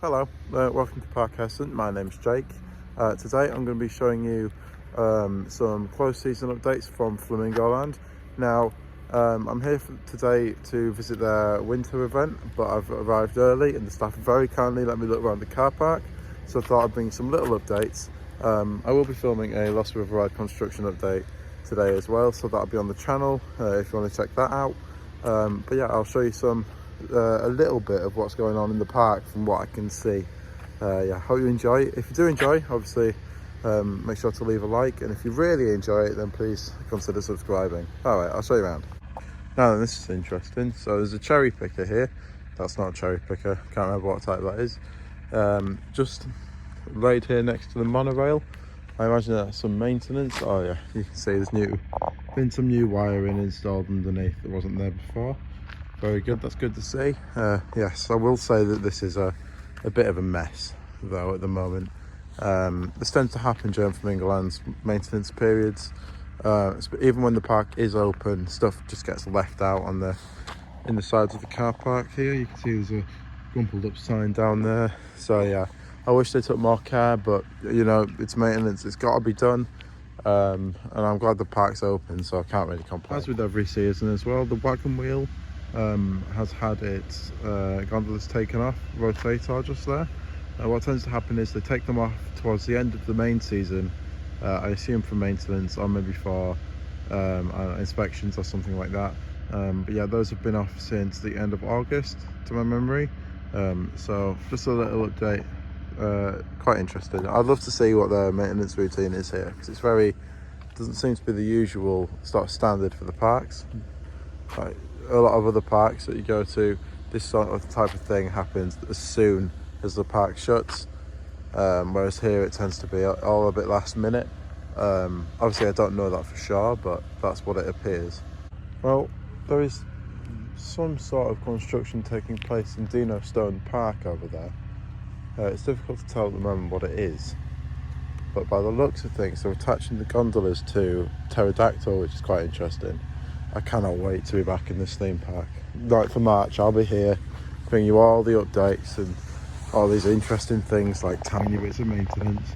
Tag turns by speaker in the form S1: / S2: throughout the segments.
S1: Hello, welcome to Park Heston. My name's Jake. Today I'm going to be showing you some close season updates from Flamingo Land. Now, I'm here today to visit their winter event, but I've arrived early and the staff very kindly let me look around the car park, so I thought I'd bring some little updates. I will be filming a Lost River Ride construction update today as well, so that'll be on the channel if you want to check that out. But yeah, I'll show you a little bit of what's going on in the park from what I can see. Yeah, hope you enjoy. If you do enjoy, obviously make sure to leave a like, and if you really enjoy it, then please consider subscribing. All right, I'll show you around. Now this is interesting. So there's a cherry picker here. That's not a cherry picker, can't remember what type that is. Just right here next to the monorail. I imagine that's some maintenance. Oh yeah, you can see there's been some new wiring installed underneath that wasn't there before. Very good, that's good to see. Yes, I will say that this is a bit of a mess though at the moment. This tends to happen during Flamingo Land's maintenance periods. Even when the park is open, stuff just gets left out in the sides of the car park here. You can see there's a crumpled up sign down there. So yeah, I wish they took more care, but you know, it's maintenance, it's got to be done. And I'm glad the park's open, so I can't really complain. As with every season as well, the Wagon Wheel has had its gondolas taken off, rotator just there. What tends to happen is they take them off towards the end of the main season, I assume for maintenance or maybe for inspections or something like that. But yeah, those have been off since the end of August to my memory. So just a little update, quite interesting. I'd love to see what their maintenance routine is here, because doesn't seem to be the usual sort of standard for the parks. Like a lot of other parks that you go to, this sort of type of thing happens as soon as the park shuts, whereas here it tends to be all a bit last minute. Obviously I don't know that for sure, but that's what it appears. Well, there is some sort of construction taking place in Dino Stone Park over there. It's difficult to tell at the moment what it is, but by the looks of things they're attaching the gondolas to Pterodactyl, which is quite interesting. I cannot wait to be back in this theme park. Right, for March I'll be here bringing you all the updates and all these interesting things like tiny bits of maintenance.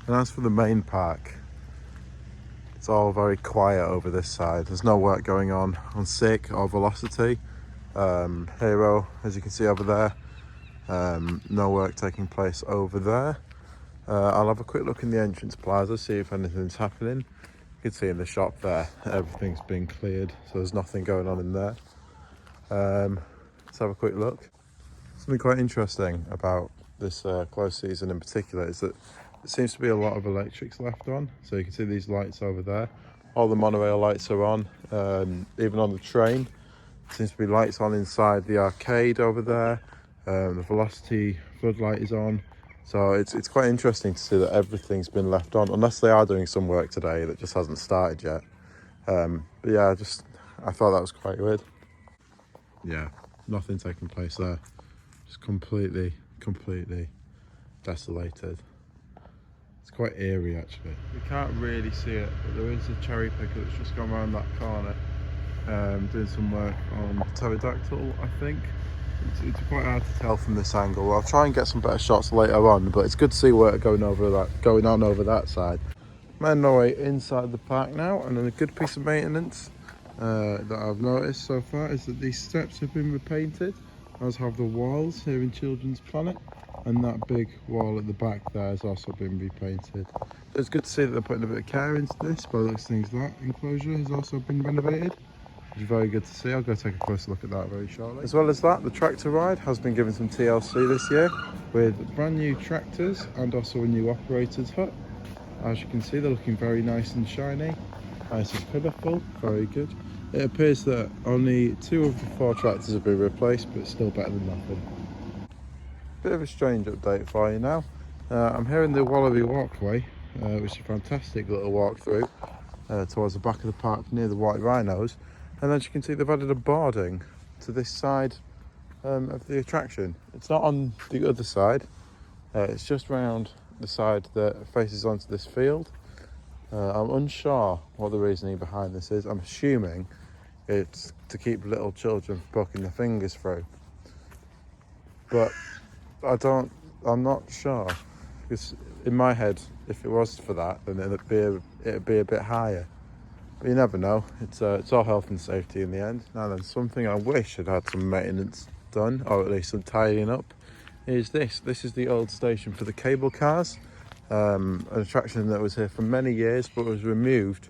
S1: And as for the main park, it's all very quiet over this side. There's no work going on Sick or Velocity. Hero, as you can see over there, no work taking place over there. I'll have a quick look in the entrance plaza, see if anything's happening. You can see in the shop there, everything's been cleared, so there's nothing going on in there. Let's have a quick look. Something quite interesting about this close season in particular is that there seems to be a lot of electrics left on. So you can see these lights over there. All the monorail lights are on, even on the train. There seems to be lights on inside the arcade over there. The Velocity floodlight is on. So it's quite interesting to see that everything's been left on, unless they are doing some work today that just hasn't started yet. But yeah, I thought that was quite weird. Yeah, nothing taking place there. Just completely desolated. It's quite eerie actually. You can't really see it, but there is a cherry picker that's just gone around that corner, doing some work on Pterodactyl, I think. It's quite hard to tell from this angle. I'll try and get some better shots later on, but it's good to see work going on over that side. Making our way inside the park now, and then a good piece of maintenance that I've noticed so far is that these steps have been repainted, as have the walls here in Children's Planet, and that big wall at the back there has also been repainted. It's good to see that they're putting a bit of care into this. By the looks of things, that enclosure has also been renovated, which is very good to see. I'll go take a closer look at that very shortly. As well as that, the tractor ride has been given some TLC this year with brand new tractors and also a new operator's hut. As you can see, they're looking very nice and shiny, nice and colourful, very good. It appears that only 2 of the 4 tractors have been replaced, but it's still better than nothing. Bit of a strange update for you now. I'm here in the Walkway, which is a fantastic little walk through towards the back of the park near the White Rhinos. And as you can see, they've added a boarding to this side of the attraction. It's not on the other side, it's just round the side that faces onto this field. I'm unsure what the reasoning behind this is. I'm assuming it's to keep little children from poking their fingers through. But I don't I'm not sure, because in my head, if it was for that, then it'd be a bit higher. But you never know. It's all health and safety in the end. Now then, something I wish had had some maintenance done, or at least some tidying up, is this. This is the old station for the cable cars. An attraction that was here for many years, but was removed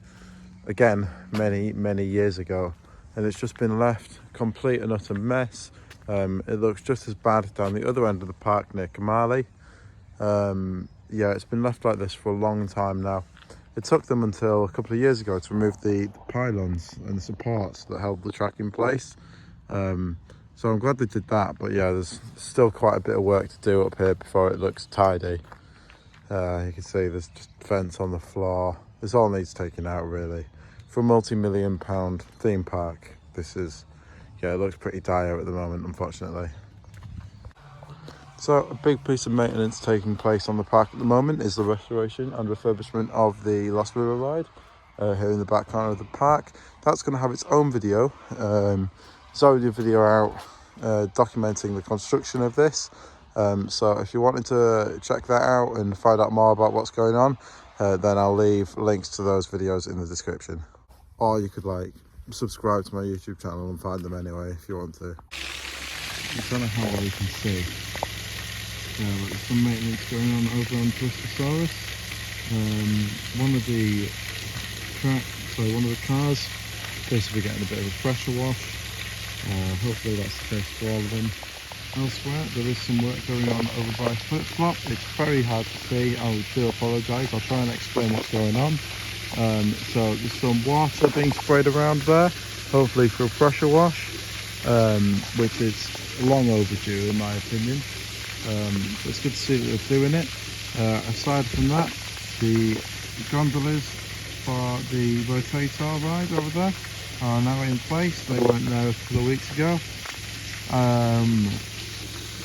S1: again many years ago, and it's just been left complete and utter mess. It looks just as bad down the other end of the park near Kamali. Yeah, it's been left like this for a long time now. It took them until a couple of years ago to remove the pylons and the supports that held the track in place. So I'm glad they did that, but yeah, there's still quite a bit of work to do up here before it looks tidy. You can see there's just fence on the floor. This all needs taking out, really. For a multi-million-pound theme park, this is, yeah, it looks pretty dire at the moment, unfortunately. So a big piece of maintenance taking place on the park at the moment is the restoration and refurbishment of the Lost River ride here in the back corner of the park. That's going to have its own video. There's already a video out documenting the construction of this. So if you wanted to check that out and find out more about what's going on, then I'll leave links to those videos in the description. Or you could subscribe to my YouTube channel and find them anyway if you want to. I don't know how well you can see. There's some maintenance going on over on Brosaurus. One of the cars appears to be getting a bit of a pressure wash. Hopefully that's the case for all of them. Elsewhere, there is some work going on over by Flip-Flop. It's very hard to see. I do apologise. I'll try and explain what's going on. So there's some water being sprayed around there, hopefully for a pressure wash, which is long overdue in my opinion. So it's good to see that they're doing it. Aside from that, the gondolas for the rotator ride over there are now in place. They weren't there a couple of weeks ago.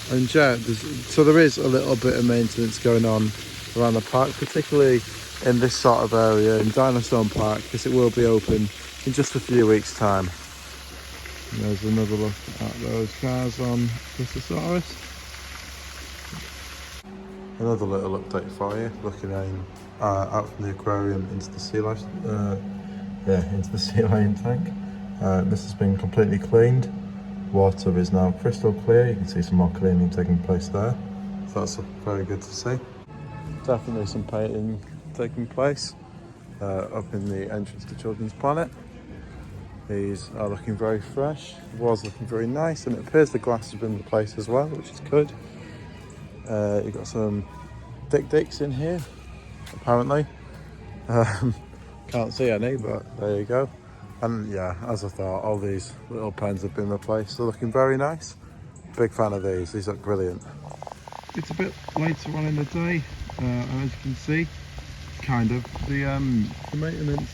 S1: And yeah, so there is a little bit of maintenance going on around the park, particularly in this sort of area in Dino Park, because it will be open in just a few weeks' time. And there's another look at those cars on Brosaurus. Another little update for you, looking out from the aquarium into the sea life, into the sea lion tank. This has been completely cleaned. Water is now crystal clear. You can see some more cleaning taking place there. So that's very good to see. Definitely some painting taking place up in the entrance to Children's Planet. These are looking very fresh. It was looking very nice, and it appears the glass has been replaced as well, which is good. You've got some dicks in here, apparently. Can't see any, but there you go. And yeah, as I thought, all these little pens have been replaced. They're looking very nice. Big fan of these. These look brilliant. It's a bit later on in the day, and as you can see, the maintenance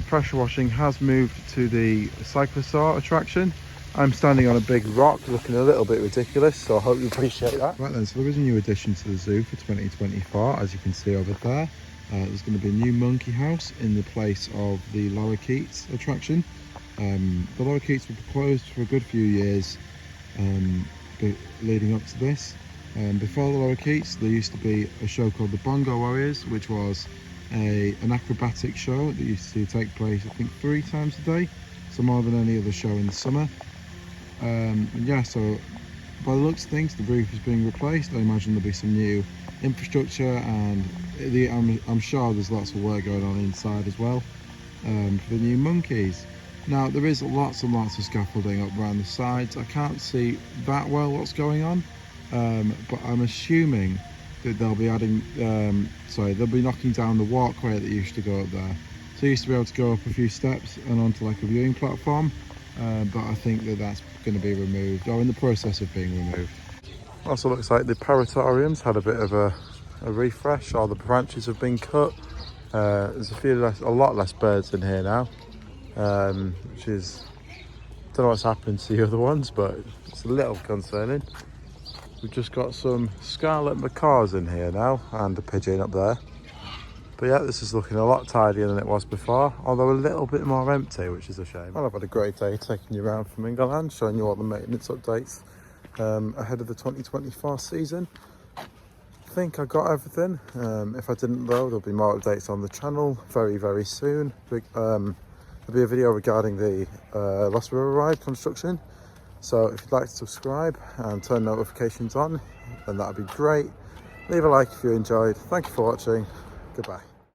S1: pressure washing has moved to the Cyclosaur attraction. I'm standing on a big rock looking a little bit ridiculous, so I hope you appreciate that. Right then, so there is a new addition to the zoo for 2024, as you can see over there. There's going to be a new monkey house in the place of the Lorikeets attraction. The Lorikeets were closed for a good few years leading up to this. Before the Lorikeets, there used to be a show called the Bongo Warriors, which was an acrobatic show that used to take place, I think, 3 times a day, so more than any other show in the summer. And yeah, so by the looks of things, the roof is being replaced. I imagine there'll be some new infrastructure, and I'm sure there's lots of work going on inside as well for the new monkeys. Now there is lots and lots of scaffolding up around the sides. I can't see that well what's going on, but I'm assuming that they'll be adding, they'll be knocking down the walkway that used to go up there. So you used to be able to go up a few steps and onto like a viewing platform, but I think that that's going to be removed, or in the process of being removed. Also looks like the paratorium's had a bit of a refresh. All the branches have been cut. There's a lot less birds in here now, which is, I don't know what's happened to the other ones, but it's a little concerning. We've just got some scarlet macaws in here now, and a pigeon up there. But yeah, this is looking a lot tidier than it was before, although a little bit more empty, which is a shame. Well, I've had a great day taking you around Flamingo Land, showing you all the maintenance updates ahead of the 2024 season. I think I got everything. If I didn't though, there'll be more updates on the channel very soon. There'll be a video regarding the Lost River Ride construction. So if you'd like to subscribe and turn notifications on, then that'd be great. Leave a like if you enjoyed. Thank you for watching. Goodbye.